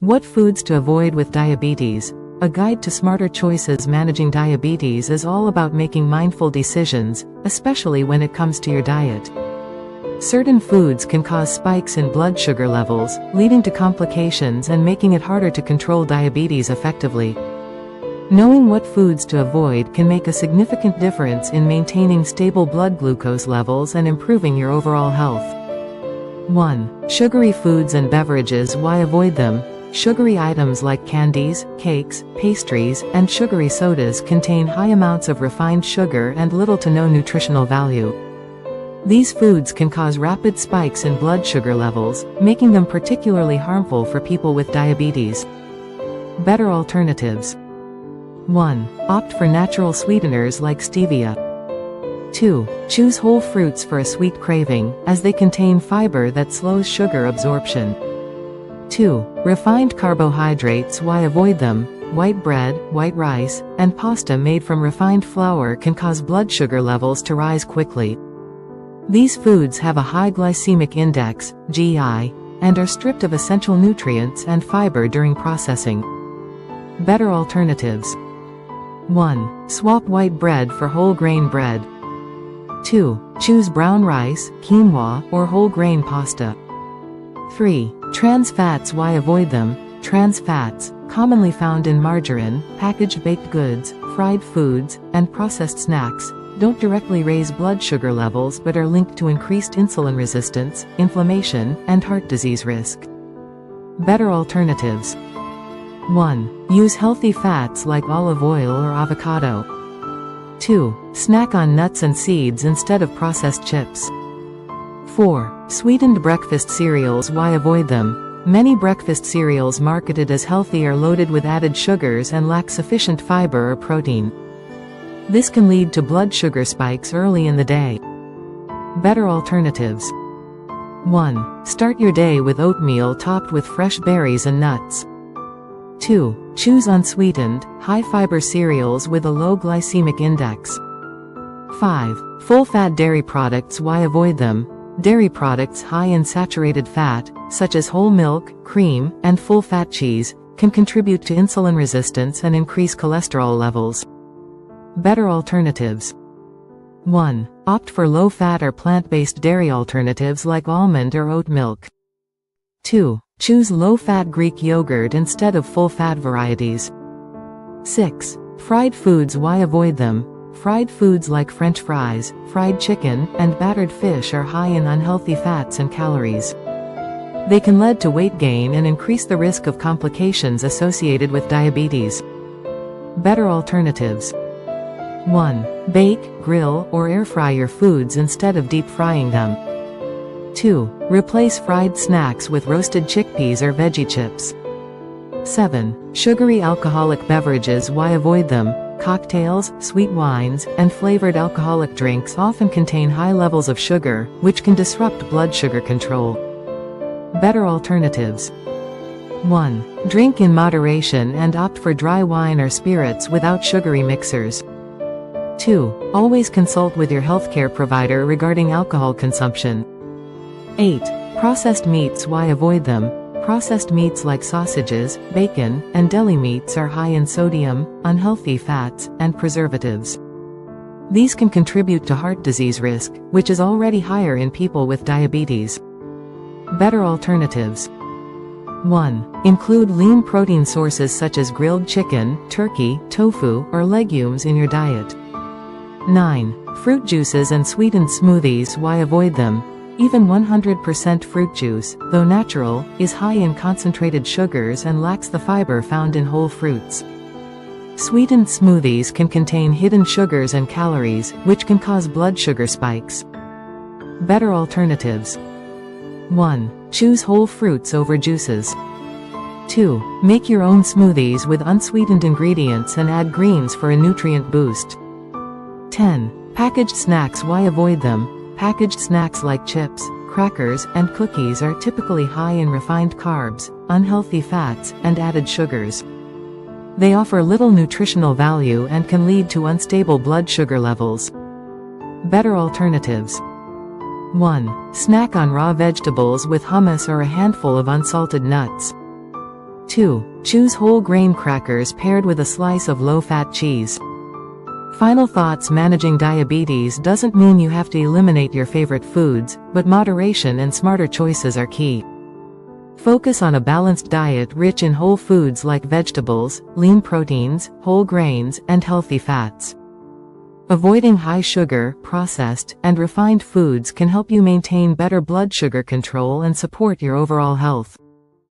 What foods to avoid with diabetes? A guide to smarter choices. Managing diabetes is all about making mindful decisions, especially when it comes to your diet. Certain foods can cause spikes in blood sugar levels, leading to complications and making it harder to control diabetes effectively. Knowing what foods to avoid can make a significant difference in maintaining stable blood glucose levels and improving your overall health. 1. Sugary foods and beverages. Why avoid them? Sugary items like candies, cakes, pastries, and sugary sodas contain high amounts of refined sugar and little to no nutritional value. These foods can cause rapid spikes in blood sugar levels, making them particularly harmful for people with diabetes. Better alternatives. 1. Opt for natural sweeteners like stevia. 2. Choose whole fruits for a sweet craving, as they contain fiber that slows sugar absorption. 2. Refined carbohydrates. Why avoid them? White bread, white rice, and pasta made from refined flour can cause blood sugar levels to rise quickly. These foods have a high glycemic index, GI, and are stripped of essential nutrients and fiber during processing. Better alternatives. 1. Swap white bread for whole grain bread. 2. Choose brown rice, quinoa, or whole grain pasta. 3. Trans fats. Why avoid them? Trans fats, commonly found in margarine, packaged baked goods, fried foods, and processed snacks, don't directly raise blood sugar levels but are linked to increased insulin resistance, inflammation, and heart disease risk. Better alternatives. 1. Use healthy fats like olive oil or avocado. 2. Snack on nuts and seeds instead of processed chips. 4. Sweetened breakfast cereals. Why avoid them? Many breakfast cereals marketed as healthy are loaded with added sugars and lack sufficient fiber or protein. This can lead to blood sugar spikes early in the day. Better alternatives. 1. Start your day with oatmeal topped with fresh berries and nuts. 2. Choose unsweetened, high-fiber cereals with a low glycemic index. 5. Full-fat dairy products. Why avoid them? Dairy products high in saturated fat, such as whole milk, cream, and full-fat cheese, can contribute to insulin resistance and increase cholesterol levels. Better alternatives. 1. Opt for low-fat or plant-based dairy alternatives like almond or oat milk. 2. Choose low-fat Greek yogurt instead of full-fat varieties. 6. Fried foods. Why avoid them? Fried foods like French fries, fried chicken, and battered fish are high in unhealthy fats and calories. They can lead to weight gain and increase the risk of complications associated with diabetes. Better alternatives. 1. Bake, grill, or air fry your foods instead of deep frying them. 2. Replace fried snacks with roasted chickpeas or veggie chips. 7. Sugary alcoholic beverages. Why avoid them? Cocktails, sweet wines, and flavored alcoholic drinks often contain high levels of sugar, which can disrupt blood sugar control. Better alternatives. 1. Drink in moderation and opt for dry wine or spirits without sugary mixers. 2. Always consult with your healthcare provider regarding alcohol consumption. 8. Processed meats. Why avoid them? Processed meats like sausages, bacon, and deli meats are high in sodium, unhealthy fats, and preservatives. These can contribute to heart disease risk, which is already higher in people with diabetes. Better alternatives. 1. Include lean protein sources such as grilled chicken, turkey, tofu, or legumes in your diet. 9. Fruit juices and sweetened smoothies. Why avoid them? Even 100% fruit juice, though natural, is high in concentrated sugars and lacks the fiber found in whole fruits. Sweetened smoothies can contain hidden sugars and calories, which can cause blood sugar spikes. Better alternatives. 1. Choose whole fruits over juices. 2. Make your own smoothies with unsweetened ingredients and add greens for a nutrient boost. 10. Packaged snacks. Why avoid them? Packaged snacks like chips, crackers, and cookies are typically high in refined carbs, unhealthy fats, and added sugars. They offer little nutritional value and can lead to unstable blood sugar levels. Better alternatives. 1. Snack on raw vegetables with hummus or a handful of unsalted nuts. 2. Choose whole grain crackers paired with a slice of low-fat cheese. Final thoughts: managing diabetes doesn't mean you have to eliminate your favorite foods, but moderation and smarter choices are key. Focus on a balanced diet rich in whole foods like vegetables, lean proteins, whole grains, and healthy fats. Avoiding high sugar, processed, and refined foods can help you maintain better blood sugar control and support your overall health.